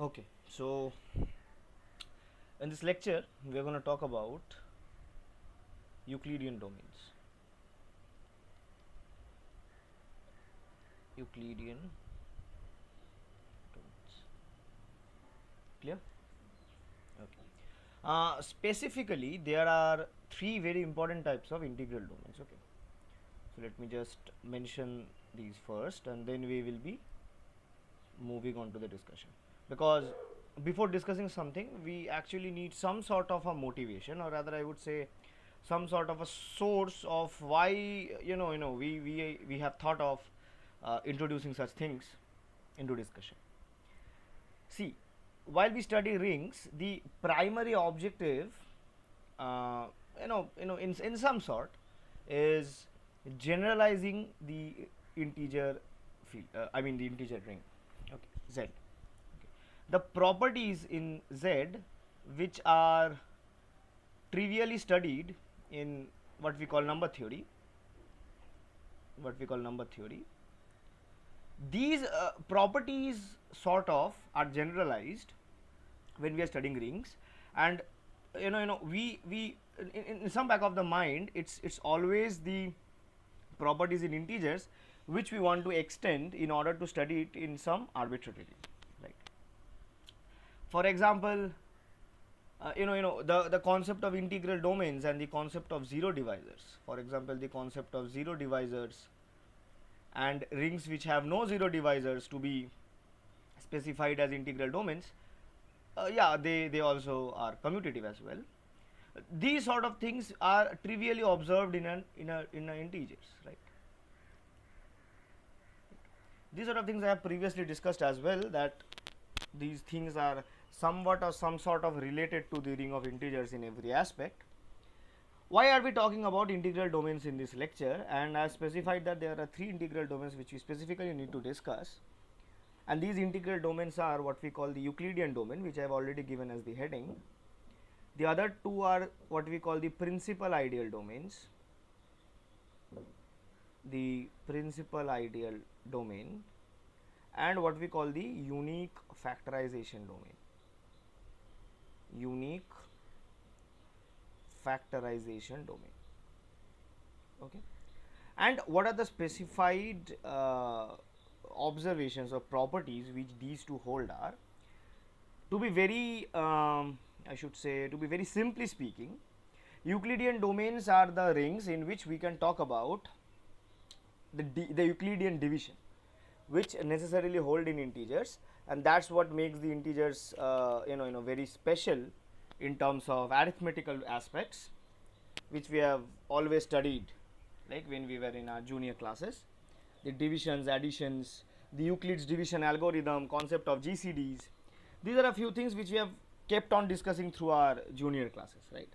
Okay, so in this lecture we are going to talk about Euclidean domains. Euclidean domains. Clear? Okay. Specifically, there are three very important types of integral domains. Okay. So let me just mention these first, and then we will be moving on to the discussion. Because before discussing something, we actually need some sort of a motivation, or rather, I would say, some sort of a source of why we have thought of introducing such things into discussion. See, while we study rings, the primary objective, in some sort, is generalizing the integer field. I mean the integer ring. Okay, Z. Okay. The properties in Z, which are trivially studied in what we call number theory. These properties sort of are generalized when we are studying rings, and we in some back of the mind, it's always the properties in integers which we want to extend in order to study it in some arbitrarily, right? For example, the concept of integral domains and the concept of zero divisors. For example, the concept of zero divisors and rings which have no zero divisors to be specified as integral domains, yeah, they also are commutative as well. These sort of things are trivially observed in integers, right? These sort of things I have previously discussed as well, that these things are somewhat or some sort of related to the ring of integers in every aspect. Why are we talking about integral domains in this lecture? And I have specified that there are three integral domains which we specifically need to discuss, and these integral domains are what we call the Euclidean domain, which I have already given as the heading. The other two are what we call the principal ideal domains, and what we call the unique factorization domain. Okay, and what are the specified observations or properties which these two hold are? To be very to be very simply speaking, Euclidean domains are the rings in which we can talk about the Euclidean division, which necessarily hold in integers, and that's what makes the integers very special in terms of arithmetical aspects, which we have always studied, like when we were in our junior classes, the divisions, additions, the Euclid's division algorithm, concept of GCDs. These are a few things which we have kept on discussing through our junior classes, right?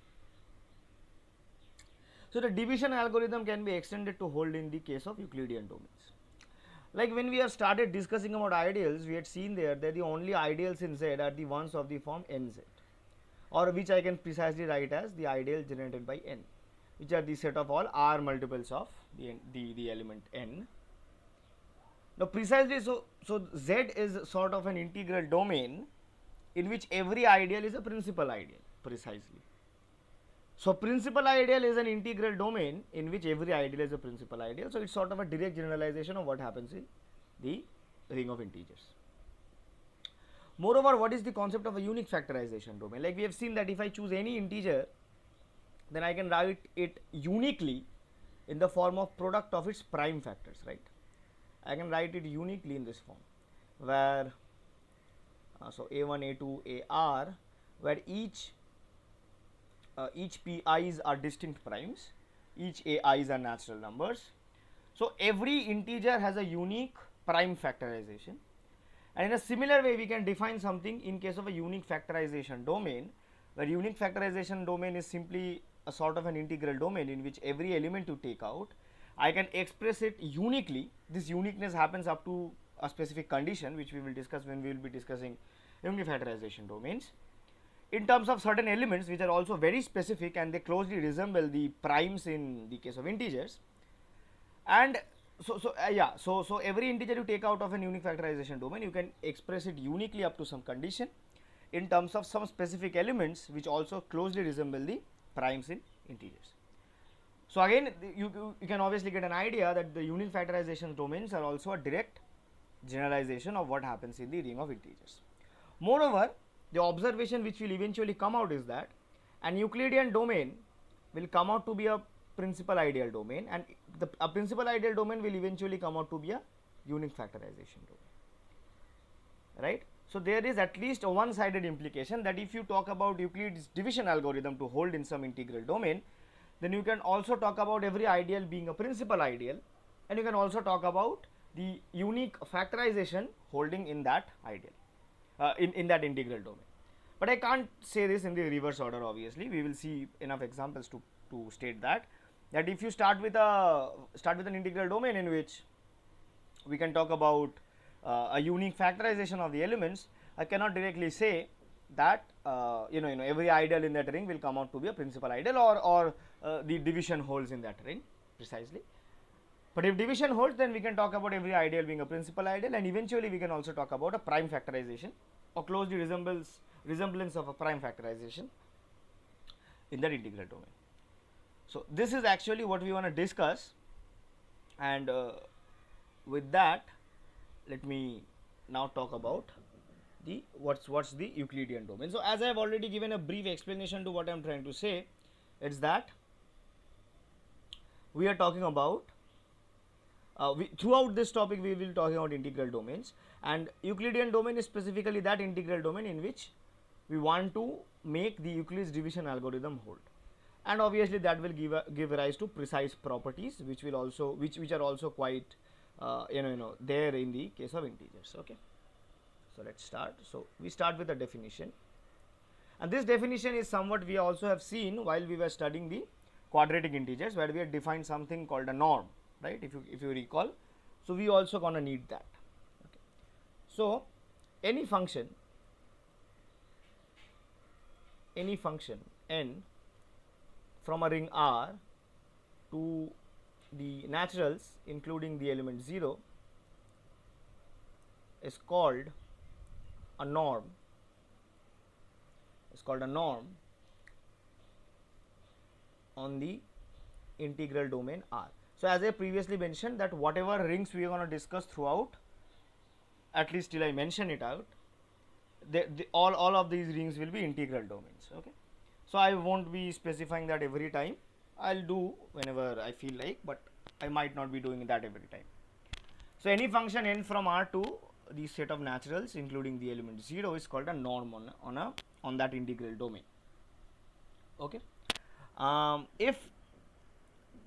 So the division algorithm can be extended to hold in the case of Euclidean domains. Like when we have started discussing about ideals, we had seen there that the only ideals in Z are the ones of the form nz, or which I can precisely write as the ideal generated by n, which are the set of all r multiples of the element n. Now precisely, so Z is sort of an integral domain in which every ideal is a principal ideal, precisely. So principal ideal is an integral domain in which every ideal is a principal ideal. So it's sort of a direct generalization of what happens in the ring of integers. Moreover, what is the concept of a unique factorization domain? Like we have seen that if I choose any integer, then I can write it uniquely in the form of product of its prime factors, right? I can write it uniquely in this form, where so a1, a2, ar, where each pi's are distinct primes, each ai's are natural numbers. So every integer has a unique prime factorization, and in a similar way we can define something in case of a unique factorization domain, where unique factorization domain is simply a sort of an integral domain in which every element you take out, I can express it uniquely. This uniqueness happens up to a specific condition, which we will discuss when we will be discussing unique factorization domains, in terms of certain elements which are also very specific and they closely resemble the primes in the case of integers. And So every integer you take out of an unique factorization domain, you can express it uniquely up to some condition in terms of some specific elements which also closely resemble the primes in integers. So again, you can obviously get an idea that the unique factorization domains are also a direct generalization of what happens in the ring of integers. Moreover, the observation which will eventually come out is that an Euclidean domain will come out to be a principal ideal domain, and a principal ideal domain will eventually come out to be a unique factorization domain, right? So there is at least a one-sided implication that if you talk about Euclid's division algorithm to hold in some integral domain, then you can also talk about every ideal being a principal ideal, and you can also talk about the unique factorization holding in that ideal, in that integral domain. But I can't say this in the reverse order. Obviously, we will see enough examples to state that if you start with an integral domain in which we can talk about a unique factorization of the elements, I cannot directly say that every ideal in that ring will come out to be a principal ideal, or the division holds in that ring precisely. But if division holds, then we can talk about every ideal being a principal ideal, and eventually we can also talk about a prime factorization or closely resemblance of a prime factorization in that integral domain. So this is actually what we want to discuss, and with that, let me now talk about the what's the Euclidean domain. So as I have already given a brief explanation to what I am trying to say, it's that we are talking about throughout this topic we will be talking about integral domains, and Euclidean domain is specifically that integral domain in which we want to make the Euclid's division algorithm hold, and obviously that will give rise to precise properties which will also which are also quite there in the case of integers. Okay, so let's start. So we start with the definition, and this definition is somewhat we also have seen while we were studying the quadratic integers, where we had defined something called a norm, right? If you recall, so we also gonna need that. Okay. So any function n from a ring R to the naturals including the element 0 is called a norm. Is called a norm on the integral domain R. So as I previously mentioned, that whatever rings we are going to discuss throughout, at least till I mention it out, all of these rings will be integral domains. Okay, so I won't be specifying that every time. I'll do whenever I feel like, but I might not be doing that every time. So any function n from R to the set of naturals including the element 0 is called a norm on that integral domain. Okay, if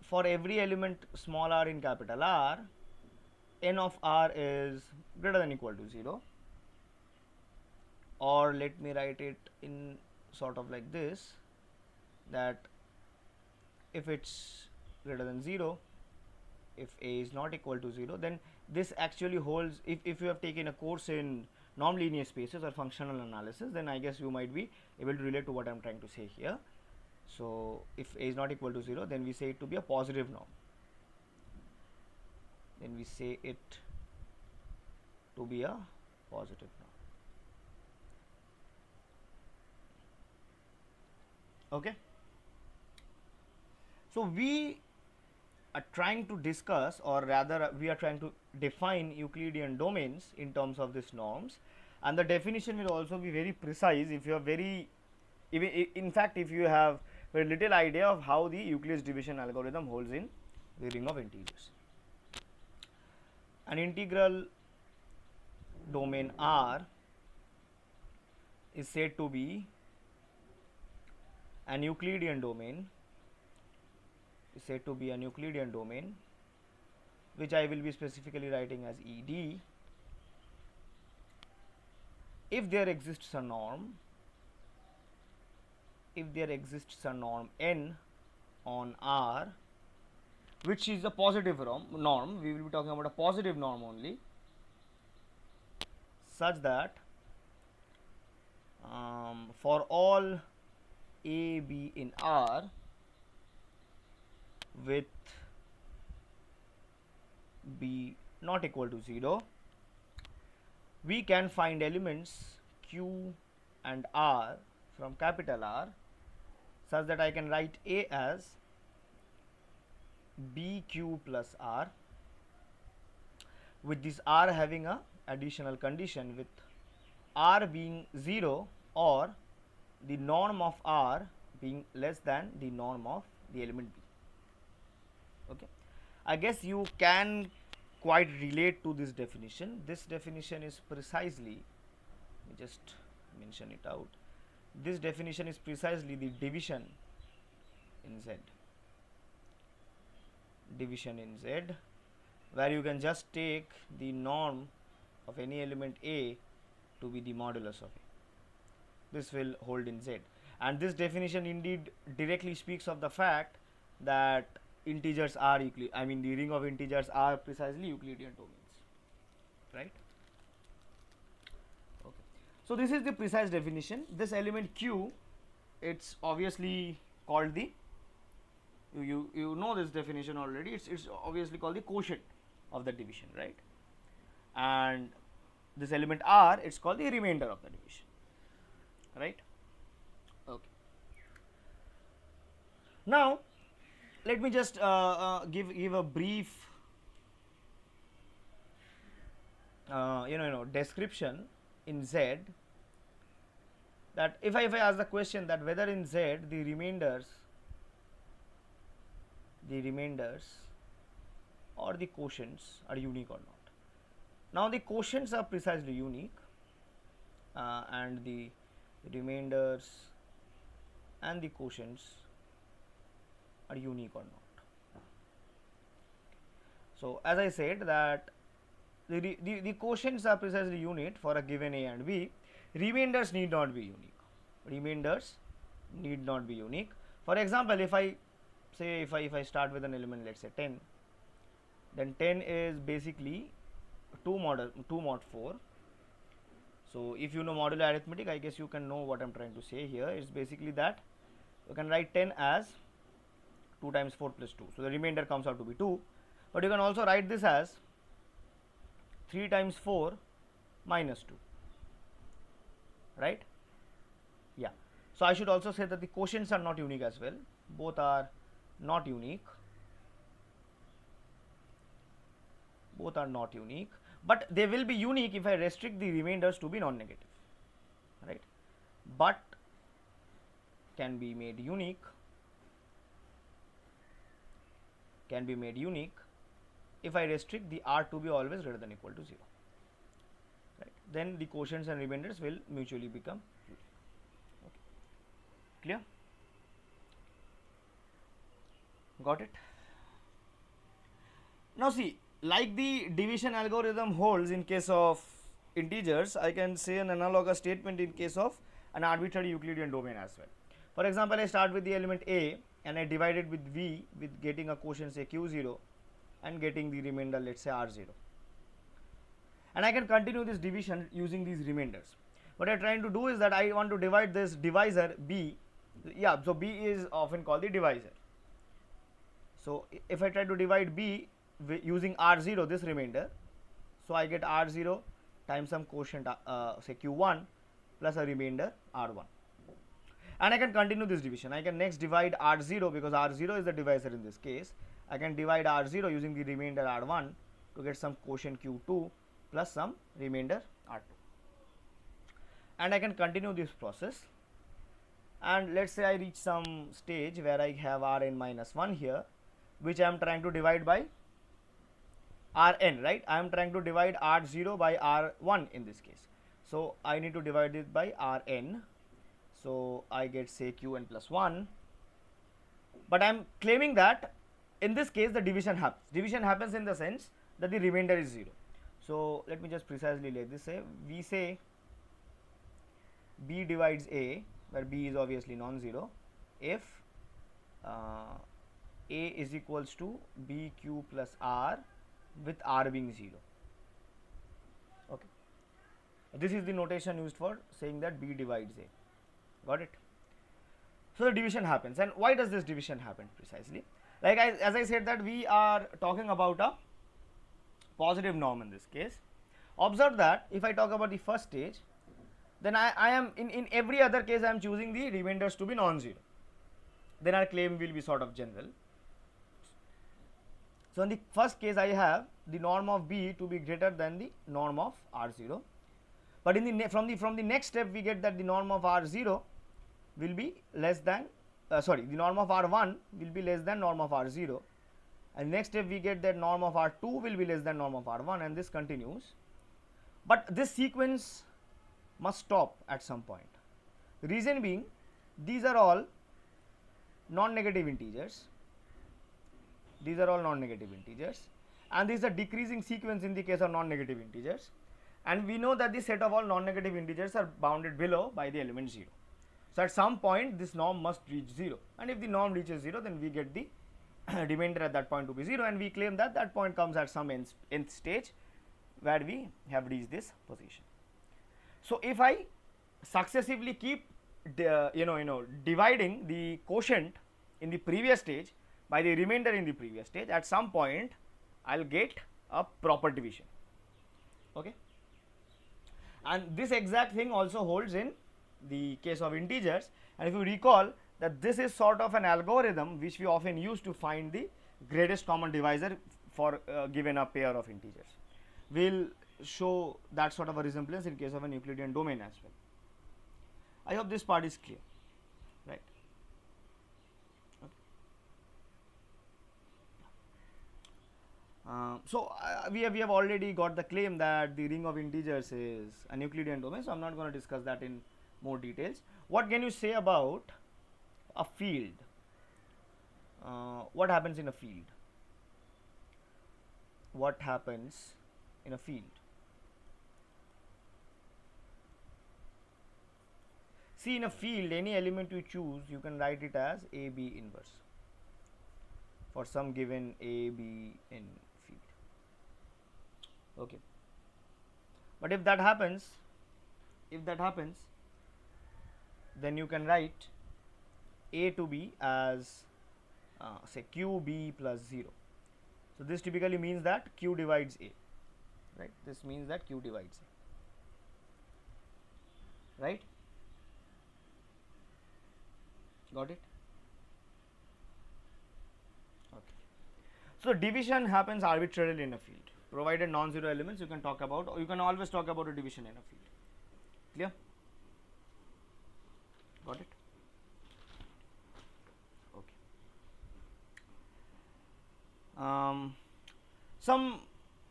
for every element small r in capital R, n of R is greater than or equal to 0, or let me write it in sort of like this, that if it's greater than 0, if a is not equal to 0, then this actually holds. If you have taken a course in nonlinear spaces or functional analysis, then I guess you might be able to relate to what I am trying to say here. So if a is not equal to 0, then we say it to be a positive norm. Then we say it to be a positive norm. Okay. So we are trying to discuss, or rather we are trying to define Euclidean domains in terms of these norms, and the definition will also be very precise if you are in fact if you have very little idea of how the Euclid's division algorithm holds in the ring of integers. An integral domain R is said to be an Euclidean domain, which I will be specifically writing as ED, if there exists a norm n on R, which is a positive norm, we will be talking about a positive norm only, such that for all a, b in R with b not equal to 0, we can find elements q and r from capital R such that I can write A as bq plus r, with this r having a additional condition with r being 0 or the norm of r being less than the norm of the element b. Okay, I guess you can quite relate to this definition. This definition is precisely, let me just mention it out, this definition is precisely the division in Z, division in Z, where you can just take the norm of any element A to be the modulus of A. This will hold in Z, and this definition indeed directly speaks of the fact that integers are the ring of integers are precisely Euclidean domains, right? Okay. So this is the precise definition. This element Q, it's obviously called the, you know this definition already, it's obviously called the quotient of the division, right? And this element R, it's called the remainder of the division, right? Okay. Now let me just give a brief description in Z, that if I ask the question that whether in Z the remainders or the quotients are unique or not. Now the quotients are precisely unique, and the remainders and the quotients are unique or not. So as I said that the quotients are precisely unique for a given A and B, remainders need not be unique. Remainders need not be unique. For example, if I say if I start with an element, let's say 10, then 10 is basically 2 mod 4. So if you know modular arithmetic, I guess you can know what I'm trying to say here. It's basically that you can write 10 as 2 times 4 plus 2, so the remainder comes out to be 2, but you can also write this as 3 times 4 minus 2, right? Yeah. So I should also say that the quotients are not unique as well. Both are not unique. Both are not unique, but they will be unique if I restrict the remainders to be non-negative, right? But can be made unique if I restrict the R to be always greater than equal to 0, right? Then the quotients and remainders will mutually become unique. Okay. Clear? Got it? Now see, like the division algorithm holds in case of integers, I can say an analogous statement in case of an arbitrary Euclidean domain as well. For example, I start with the element A and I divide it with V with getting a quotient say Q0 and getting the remainder, let's say R0, and I can continue this division using these remainders. What I am trying to do is that I want to divide this divisor B, so B is often called the divisor. So if I try to divide B using R0, this remainder, so I get R0 times some quotient say Q1 plus a remainder R1, and I can continue this division. I can next divide R0 because R0 is the divisor in this case. I can divide R0 using the remainder R1 to get some quotient Q2 plus some remainder R2, and I can continue this process, and let's say I reach some stage where I have Rn minus 1 here, which I am trying to divide by Rn, right? I am trying to divide R0 by R1 in this case, so I need to divide it by Rn, so I get say Qn plus 1, but I am claiming that in this case the division happens in the sense that the remainder is 0. So let me just precisely let this say, we say B divides A, where B is obviously non-zero, if A is equals to BQ plus R with R being 0. Okay, this is the notation used for saying that B divides A. Got it? So the division happens, and why does this division happen precisely? Like as I said that we are talking about a positive norm in this case. Observe that if I talk about the first stage, then I am in every other case I am choosing the remainders to be non-zero. Then our claim will be sort of general. So, in the first case I have the norm of B to be greater than the norm of R0, but in the from the next step we get that the norm of R0 will be less than the norm of R1 will be less than norm of R0, and next step we get that norm of R2 will be less than norm of R1, and this continues. But this sequence must stop at some point. The reason being, these are all non-negative integers. These are all non-negative integers, and this is a decreasing sequence in the case of non-negative integers, and we know that the set of all non-negative integers are bounded below by the element 0. So, at some point this norm must reach 0, and if the norm reaches 0, then we get the remainder at that point to be 0, and we claim that that point comes at some nth stage where we have reached this position. So, if I successively keep dividing the quotient in the previous stage by the remainder in the previous stage, at some point I will get a proper division. Okay. And this exact thing also holds in the case of integers, and if you recall that this is sort of an algorithm which we often use to find the greatest common divisor for given a pair of integers. We will show that sort of a resemblance in case of an Euclidean domain as well. I hope this part is clear, right. We have already got the claim that the ring of integers is an Euclidean domain, so I am not going to discuss that in more details. What can you say about a field? What happens in a field? What happens in a field? See, in a field, any element you choose, you can write it as A B inverse for some given A B in field. Okay. But if that happens, then you can write A to B as say Q B plus 0. So, this typically means that Q divides A, right. This means that Q divides A, right. Got it? Okay. So, division happens arbitrarily in a field. Provided non-zero elements, you can talk about, or you can always talk about a division in a field. Clear? Got it? Okay. Some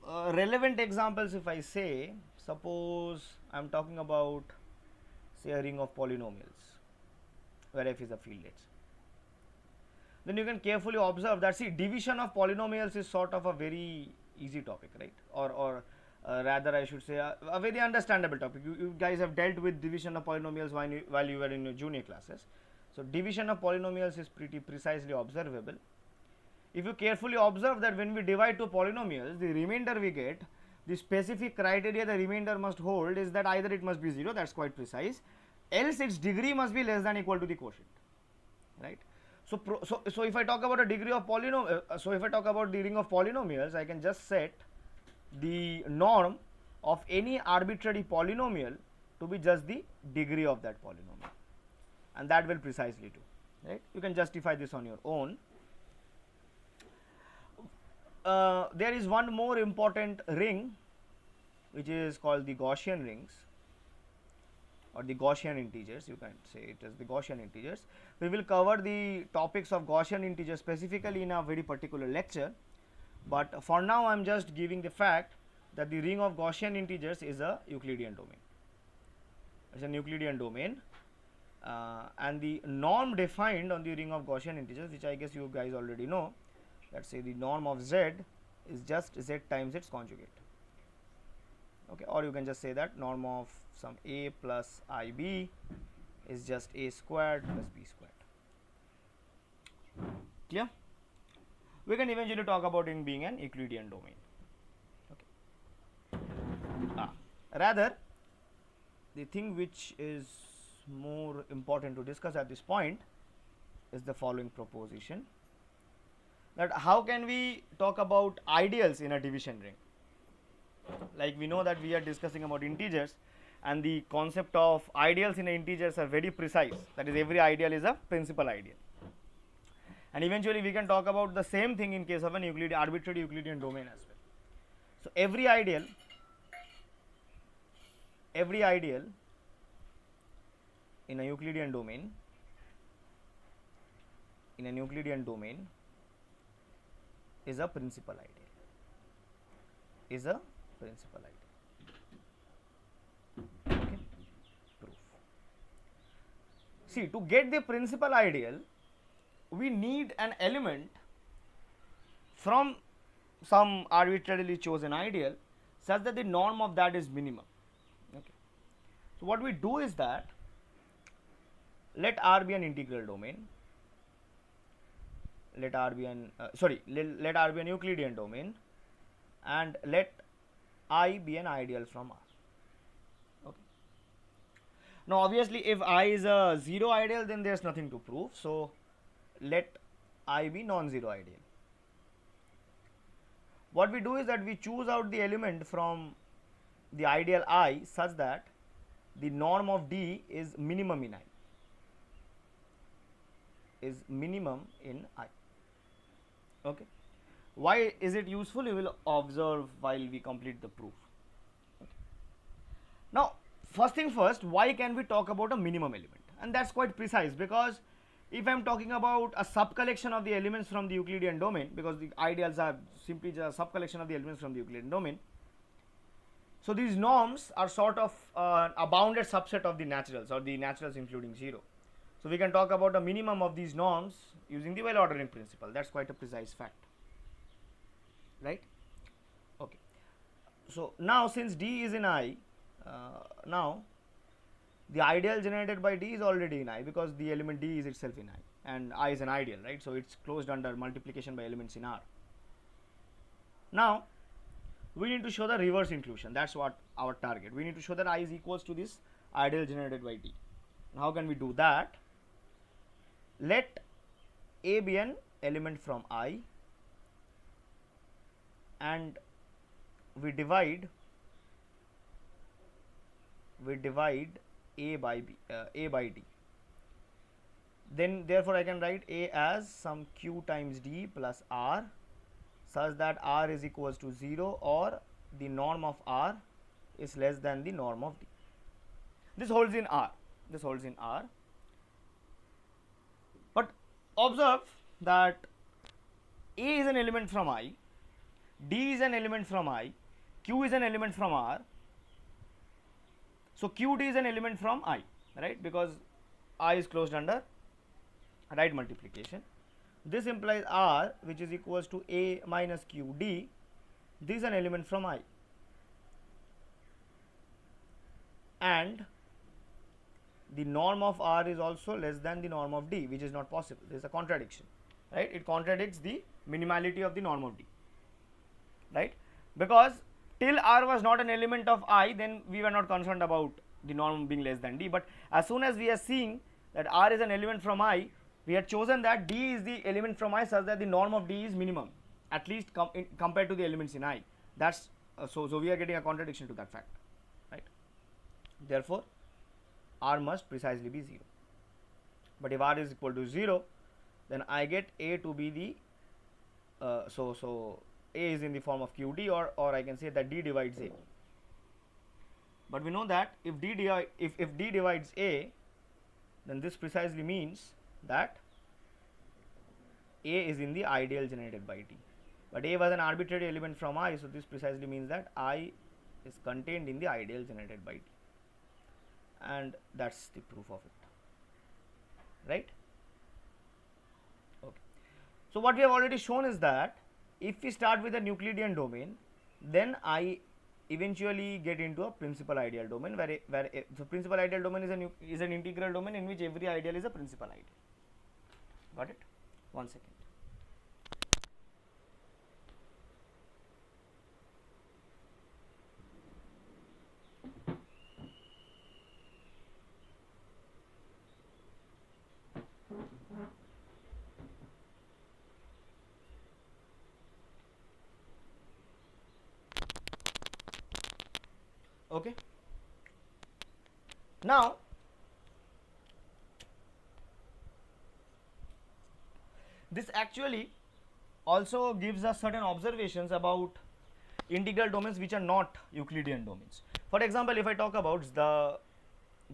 relevant examples, if I say, suppose I am talking about say a ring of polynomials where f is a field, then you can carefully observe that see division of polynomials is sort of a very easy topic, right, or rather I should say a very understandable topic. You guys have dealt with division of polynomials while you were in your junior classes. So, division of polynomials is pretty precisely observable. If you carefully observe that when we divide two polynomials, the remainder we get, the specific criteria the remainder must hold is that either it must be 0, that is quite precise, else its degree must be less than or equal to the quotient, right. So, if I talk about a degree of polynomial, so if I talk about the ring of polynomials, I can just set the norm of any arbitrary polynomial to be just the degree of that polynomial, and that will precisely do, right. You can justify this on your own. There is one more important ring which is called the Gaussian rings or the Gaussian integers, you can say it as the Gaussian integers. We will cover the topics of Gaussian integers specifically in a very particular lecture, but for now I am just giving the fact that the ring of Gaussian integers is a Euclidean domain. It is an Euclidean domain, and the norm defined on the ring of Gaussian integers, which I guess you guys already know, let us say the norm of z is just z times its conjugate, okay, or you can just say that norm of some a plus ib is just a squared plus b squared. Clear? We can eventually talk about it being an Euclidean domain. Okay. Rather, the thing which is more important to discuss at this point is the following proposition, that how can we talk about ideals in a division ring. Like we know that we are discussing about integers, and the concept of ideals in integers are very precise. That is, every ideal is a principal ideal. And eventually we can talk about the same thing in case of an arbitrary Euclidean domain as well. So every ideal in a Euclidean domain is a principal ideal. Okay. Proof. See, to get the principal ideal, we need an element from some arbitrarily chosen ideal such that the norm of that is minimum. Okay. So what we do is that let R be an integral domain. Let R be an Euclidean domain, and let I be an ideal from R. Okay. Now obviously if I is a zero ideal, then there is nothing to prove. So let I be non-zero ideal. What we do is that we choose out the element from the ideal I such that the norm of D is minimum in I. Okay. Why is it useful? You will observe while we complete the proof. Okay. Now, first thing first, why can we talk about a minimum element? And that's quite precise, because if I am talking about a subcollection of the elements from the Euclidean domain, because the ideals are simply just a subcollection of the elements from the Euclidean domain, so these norms are sort of a bounded subset of the naturals, or the naturals including 0. So we can talk about a minimum of these norms using the well ordering principle. That's quite a precise fact, right? Okay. So now since D is in I, now the ideal generated by D is already in I, because the element D is itself in I, and I is an ideal, right? So it's closed under multiplication by elements in R. Now we need to show the reverse inclusion. That's what our target. We need to show that I is equals to this ideal generated by D. How can we do that? Let A be an element from I, and we divide A by D. Then therefore I can write A as some Q times D plus R, such that R is equals to 0, or the norm of R is less than the norm of D. This holds in R. But observe that A is an element from I, D is an element from I, Q is an element from R. So QD is an element from I, right? Because I is closed under right multiplication. This implies R, which is equals to A minus QD. This is an element from I, and the norm of R is also less than the norm of D, which is not possible. There is a contradiction, right? It contradicts the minimality of the norm of D, right? Because till R was not an element of I, then we were not concerned about the norm being less than D. But as soon as we are seeing that R is an element from I, we had chosen that D is the element from I such that the norm of D is minimum, at least compared to the elements in I. That's so we are getting a contradiction to that fact, right? Therefore R must precisely be 0. But if R is equal to 0, then I get A to be the so A is in the form of QD, or I can say that D divides A. But we know that if D divides A, then this precisely means that A is in the ideal generated by D. But A was an arbitrary element from I, so this precisely means that I is contained in the ideal generated by D. And that's the proof of it, right? Okay. So what we have already shown is that if we start with a Euclidean domain, then I eventually get into a principal ideal domain, where the principal ideal domain is an integral domain in which every ideal is a principal ideal. Got it? 1 second. Okay. Now this actually also gives us certain observations about integral domains which are not Euclidean domains. For example, if I talk about the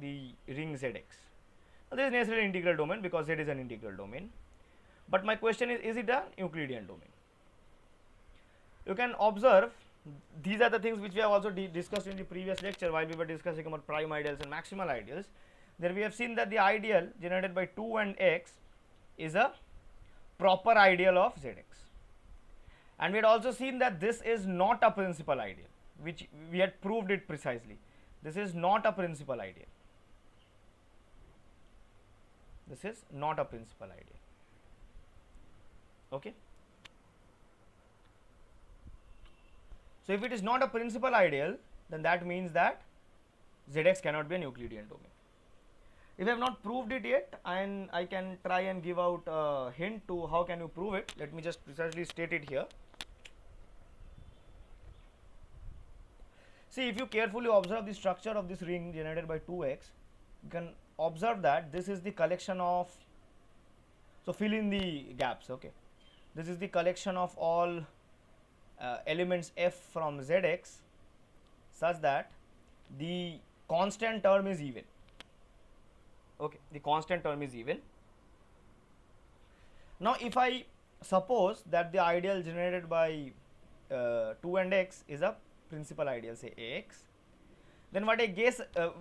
ring Zx, this is necessarily integral domain because Z is an integral domain. But my question is it an Euclidean domain? You can observe these are the things which we have also discussed in the previous lecture while we were discussing about prime ideals and maximal ideals. There we have seen that the ideal generated by 2 and x is a proper ideal of Zx. And we had also seen that this is not a principal ideal, which we had proved it precisely. This is not a principal ideal. This is not a principal ideal. Okay. So if it is not a principal ideal, then that means that Zx cannot be an Euclidean domain. If I have not proved it yet, and I can try and give out a hint to how can you prove it. Let me just precisely state it here. See, if you carefully observe the structure of this ring generated by 2x, you can observe that this is the collection of, so fill in the gaps, okay. This is the collection of all elements f from Zx such that the constant term is even. Okay, the constant term is even. Now, if I suppose that the ideal generated by 2 and x is a principal ideal, say Ax, then what I guess,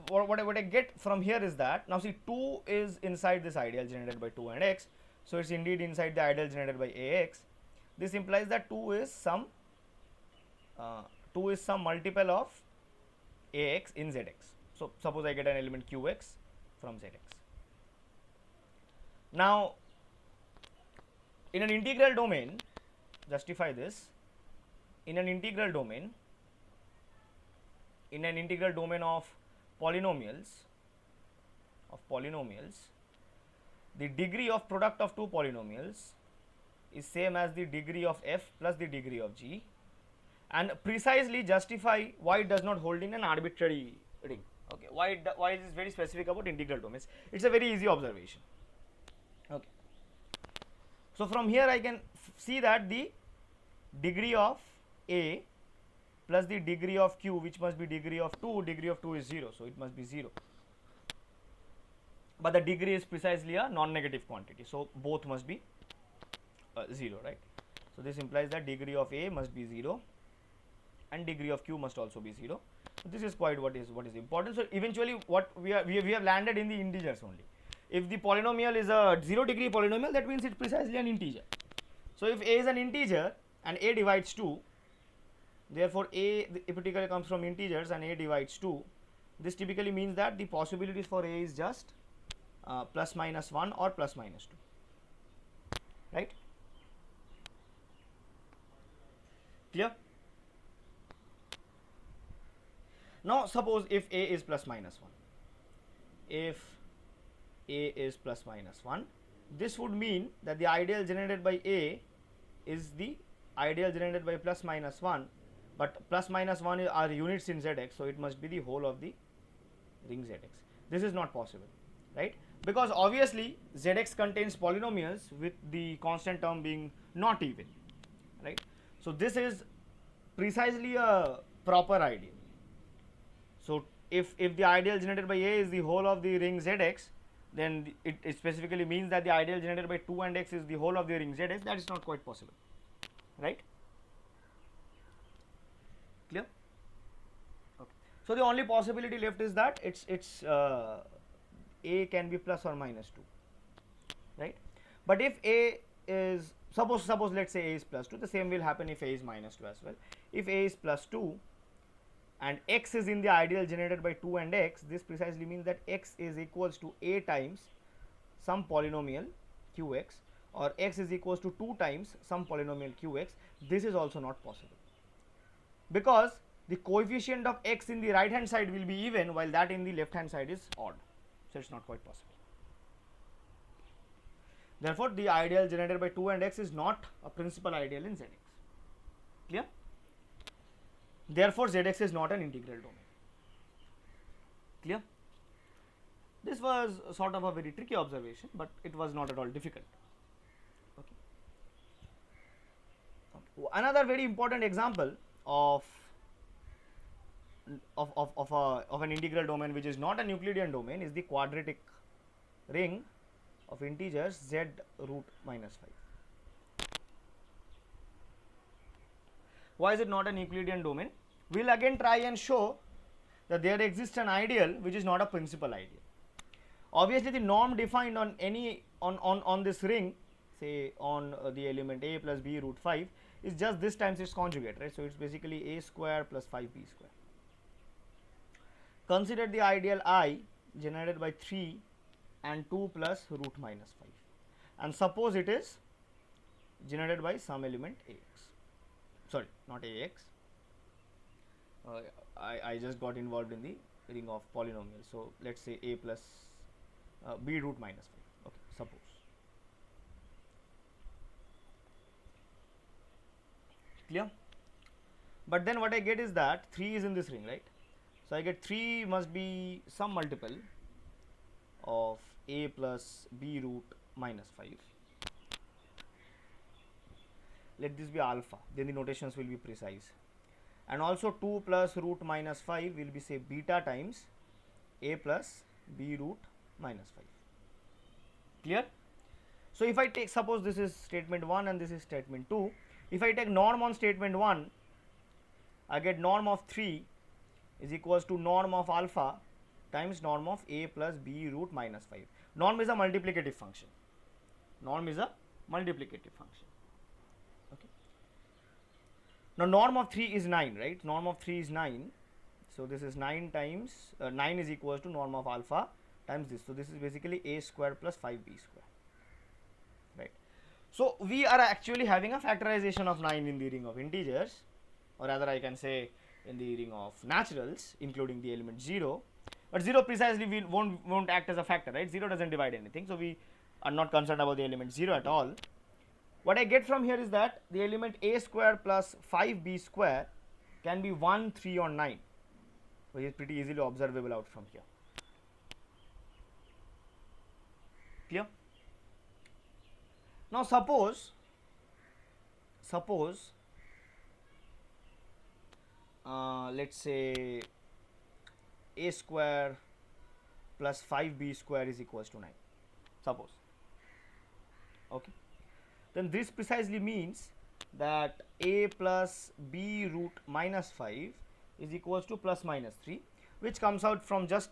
what I get from here is that, now see 2 is inside this ideal generated by 2 and x, so it's indeed inside the ideal generated by Ax. This implies that 2 is some multiple of Ax in Zx. So suppose I get an element Qx from Zx. Now in an integral domain, justify this, in an integral domain of polynomials, the degree of product of two polynomials is same as the degree of f plus the degree of g, and precisely justify why it does not hold in an arbitrary ring. Okay, why it is very specific about integral domains. It's a very easy observation. Okay, so from here I can see that the degree of a plus the degree of q, which must be degree of 2 is 0, so it must be 0. But the degree is precisely a non-negative quantity, so both must be 0, right? So this implies that degree of a must be 0 and degree of q must also be 0. So this is quite what is important. So eventually what we have landed in the integers only. If the polynomial is a 0 degree polynomial, that means it's precisely an integer. So if a is an integer and a divides 2, therefore a typically comes from integers and a divides 2, this typically means that the possibilities for a is just plus minus 1 or plus minus 2, right? Clear? Now suppose if a is plus minus 1, if a is plus minus 1, this would mean that the ideal generated by a is the ideal generated by plus minus 1, but plus minus 1 are units in Zx, so it must be the whole of the ring Zx. This is not possible, right? Because obviously Zx contains polynomials with the constant term being not even, right? So this is precisely a proper ideal. So if the ideal generated by a is the whole of the ring Zx, then it specifically means that the ideal generated by 2 and x is the whole of the ring Zx. That is not quite possible, right? Clear? Okay. So the only possibility left is that it's a can be plus or minus 2, right? But if a is suppose let's say a is plus 2, the same will happen if a is minus 2 as well. If a is plus 2 and x is in the ideal generated by 2 and x, this precisely means that x is equals to a times some polynomial qx, or x is equals to 2 times some polynomial qx. This is also not possible, because the coefficient of x in the right hand side will be even while that in the left hand side is odd, so it's not quite possible. Therefore the ideal generated by 2 and x is not a principal ideal in Zx. Clear? Therefore Zx is not an integral domain. Clear? This was sort of a very tricky observation, but it was not at all difficult. Okay. Another very important example of an integral domain which is not an Euclidean domain is the quadratic ring of integers z root minus 5. Why is it not an Euclidean domain? We will again try and show that there exists an ideal which is not a principal ideal. Obviously, the norm defined on any on this ring, say on the element a plus b root 5, is just this times its conjugate, right? So it's basically a square plus 5b square. Consider the ideal I generated by 3 and 2 plus root minus 5, and suppose it is generated by some element ax. Sorry, not ax. I just got involved in the ring of polynomials. So let's say a plus b root minus 5. Okay, suppose. Clear? But then what I get is that 3 is in this ring, right? So I get 3 must be some multiple of a plus b root minus 5. Let this be alpha, then the notations will be precise. And also 2 plus root minus 5 will be, say, beta times a plus b root minus 5. Clear? So if I take, suppose this is statement 1 and this is statement 2, if I take norm on statement 1, I get norm of 3 is equals to norm of alpha times norm of a plus b root minus 5. Norm is a multiplicative function. Norm is a multiplicative function. Okay. Now norm of 3 is 9, right? Norm of 3 is 9. So this is 9 times 9 is equals to norm of alpha times this. So this is basically a square plus 5b square. Right. So we are actually having a factorization of 9 in the ring of integers, or rather I can say in the ring of naturals, including the element 0. But 0 precisely won't act as a factor, right? 0 doesn't divide anything, so we are not concerned about the element 0 at all. What I get from here is that the element a square plus 5b square can be 1, 3 or 9, which is pretty easily observable out from here. Clear? Now suppose let's say a square plus 5b square is equals to 9, suppose. Okay. Then this precisely means that a plus b root minus 5 is equals to plus minus 3, which comes out from just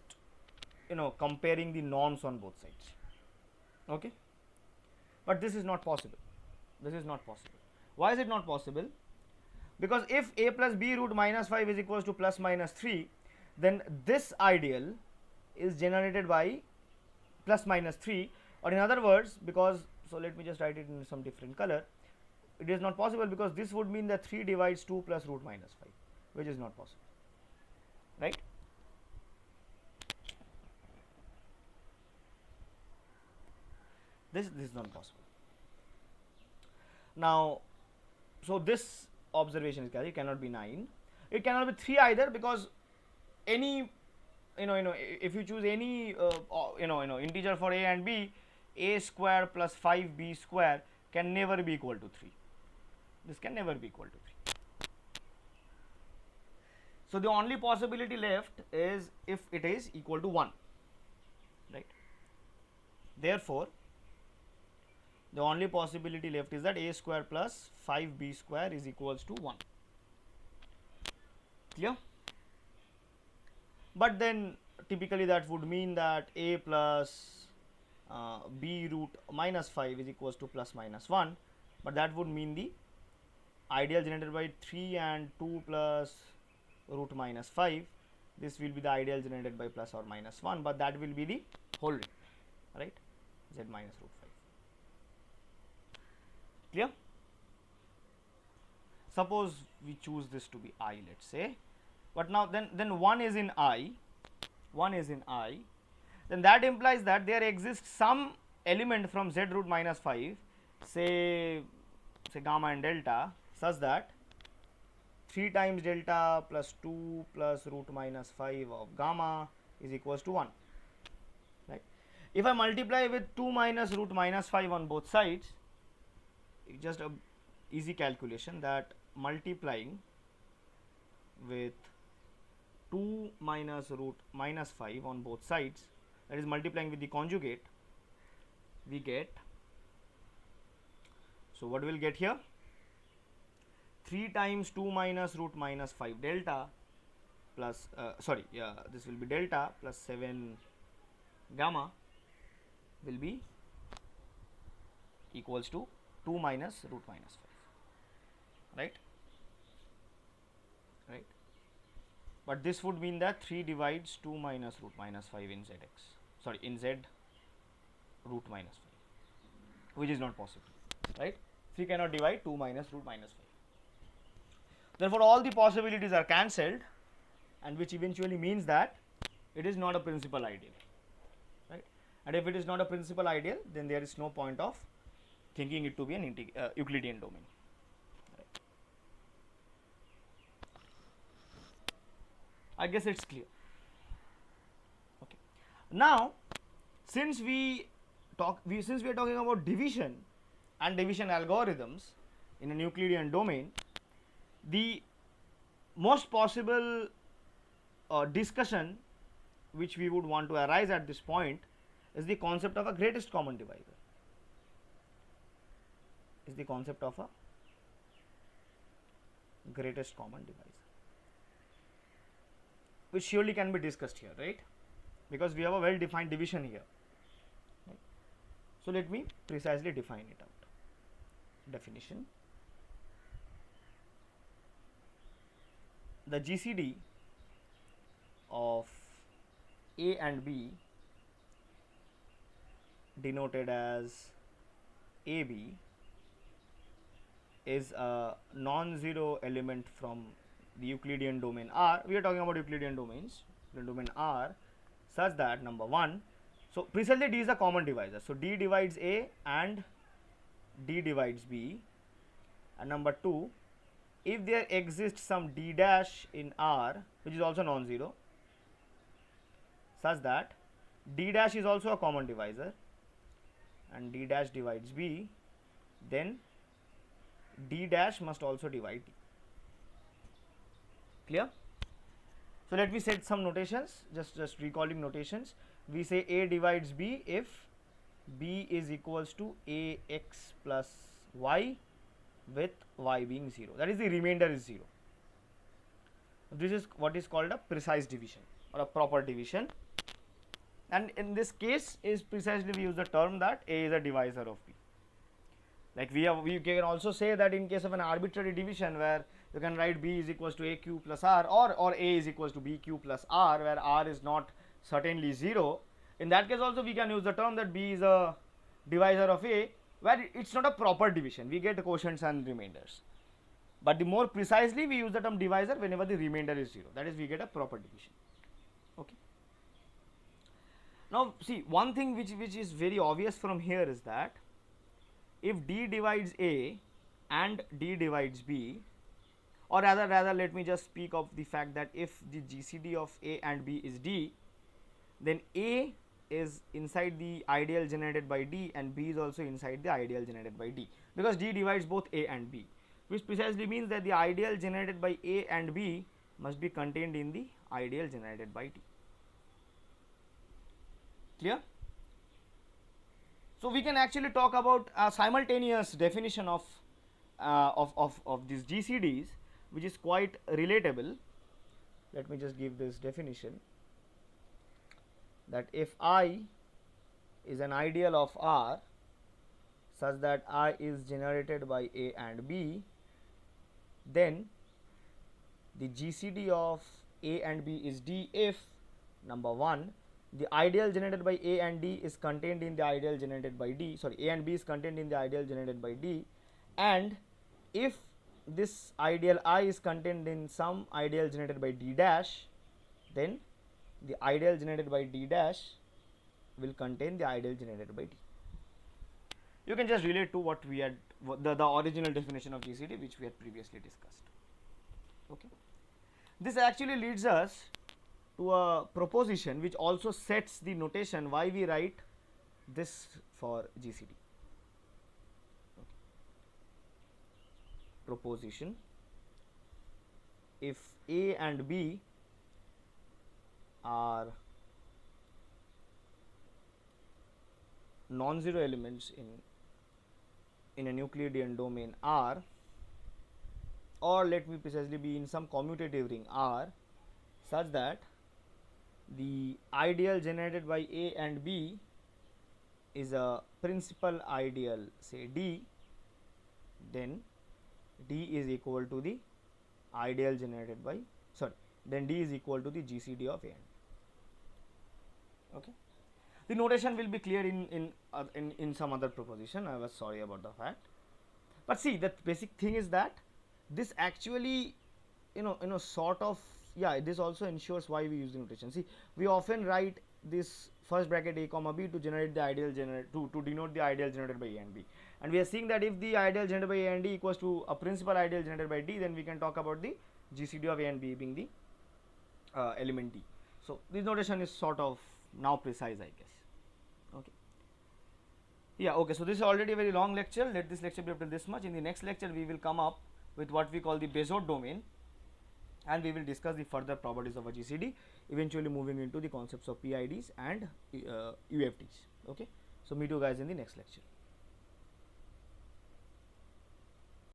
comparing the norms on both sides. Okay. But this is not possible. This is not possible. Why is it not possible? Because if a plus b root minus 5 is equals to plus minus 3, then this ideal is generated by plus minus 3, or in other words, because, so let me just write it in some different color, it is not possible because this would mean that 3 divides 2 plus root minus 5, which is not possible, right? This is not possible. Now, so this observation is correct. It cannot be 9. It cannot be 3 either, because any if you choose any integer for a and b, a square plus 5b square can never be equal to 3. This can never be equal to 3. So the only possibility left is if it is equal to 1, right? Therefore the only possibility left is that a square plus 5b square is equals to 1. Clear? But then typically that would mean that a plus b root minus 5 is equals to plus minus 1, but that would mean the ideal generated by 3 and 2 plus root minus 5. This will be the ideal generated by plus or minus 1, but that will be the whole ring, right? Z minus root 5. Clear? Suppose we choose this to be I, let's say, but now then 1 is in I, then that implies that there exists some element from z root minus 5, say gamma and delta, such that 3 times delta plus 2 plus root minus 5 of gamma is equals to 1, right? If I multiply with 2 minus root minus 5 on both sides, it's just a easy calculation that multiplying with 2 minus root minus 5 on both sides, that is multiplying with the conjugate, we get, so what we'll get here, 3 times 2 minus root minus 5 delta plus this will be delta plus 7 gamma will be equals to 2 minus root minus 5, right? But this would mean that 3 divides 2 minus root minus 5 in zx, in z root minus 5, which is not possible, right? 3 cannot divide 2 minus root minus 5. Therefore, all the possibilities are cancelled, and which eventually means that it is not a principal ideal, right? And if it is not a principal ideal, then there is no point of thinking it to be an Euclidean domain. Right. I guess it's clear. Okay. Now, since we are talking about division and division algorithms in an Euclidean domain, the most possible discussion which we would want to arise at this point is the concept of a greatest common divisor. Which surely can be discussed here, right? Because we have a well defined division here. Right? So let me precisely define it out. Definition: the GCD of A and B, denoted as AB, is a non-zero element from the Euclidean domain R. We are talking about Euclidean domains, the domain R, such that number 1, so precisely D is a common divisor. So D divides A and D divides B. And number 2, if there exists some D dash in R which is also non-zero, such that D dash is also a common divisor and D dash divides B, then D dash must also divide D. Clear? So let me set some notations, just recalling notations. We say A divides B if B is equals to AX plus Y with Y being 0, that is the remainder is 0. This is what is called a precise division or a proper division, and in this case is precisely we use the term that A is a divisor of B. Like we can also say that in case of an arbitrary division where you can write B is equals to AQ plus R, or A is equals to BQ plus R, where R is not certainly 0, in that case also we can use the term that B is a divisor of A, where it's not a proper division, we get quotients and remainders. But the more precisely we use the term divisor whenever the remainder is 0, that is we get a proper division. Okay. Now see, one thing which is very obvious from here is that if D divides A and D divides B, or rather let me just speak of the fact that if the GCD of A and B is D, then A is inside the ideal generated by D and B is also inside the ideal generated by D, because D divides both A and B, which precisely means that the ideal generated by A and B must be contained in the ideal generated by D. Clear? So we can actually talk about a simultaneous definition of these GCDs, which is quite relatable. Let me just give this definition, that if I is an ideal of R such that I is generated by A and B, then the GCD of A and B is D if number 1, the ideal generated by A and D is contained in the ideal generated by D, A and B is contained in the ideal generated by D, and if this ideal I is contained in some ideal generated by D dash, then the ideal generated by D dash will contain the ideal generated by D. You can just relate to what we had, the original definition of GCD which we had previously discussed. Okay. This actually leads us to a proposition which also sets the notation why we write this for GCD. Okay. Proposition: if A and B are non-zero elements in an Euclidean domain R, or let me precisely be in some commutative ring R, such that the ideal generated by A and B is a principal ideal, say D, then D is equal to the ideal generated by, sorry, then D is equal to the GCD of A and B. Okay. The notation will be clear in some other proposition. I was sorry about the fact, but see, the basic thing is that this actually, sort of, yeah, this also ensures why we use the notation. See, we often write this first bracket A comma B to generate the ideal to denote the ideal generated by A and B, and we are seeing that if the ideal generated by A and D equals to a principal ideal generated by D, then we can talk about the GCD of A and B being the element D. So this notation is sort of now precise, I guess. Okay. Yeah, okay, so this is already a very long lecture. Let this lecture be up to this much. In the next lecture, we will come up with what we call the Bézout domain, and we will discuss the further properties of a GCD, eventually moving into the concepts of PIDs and UFDs. Okay, so meet you guys in the next lecture.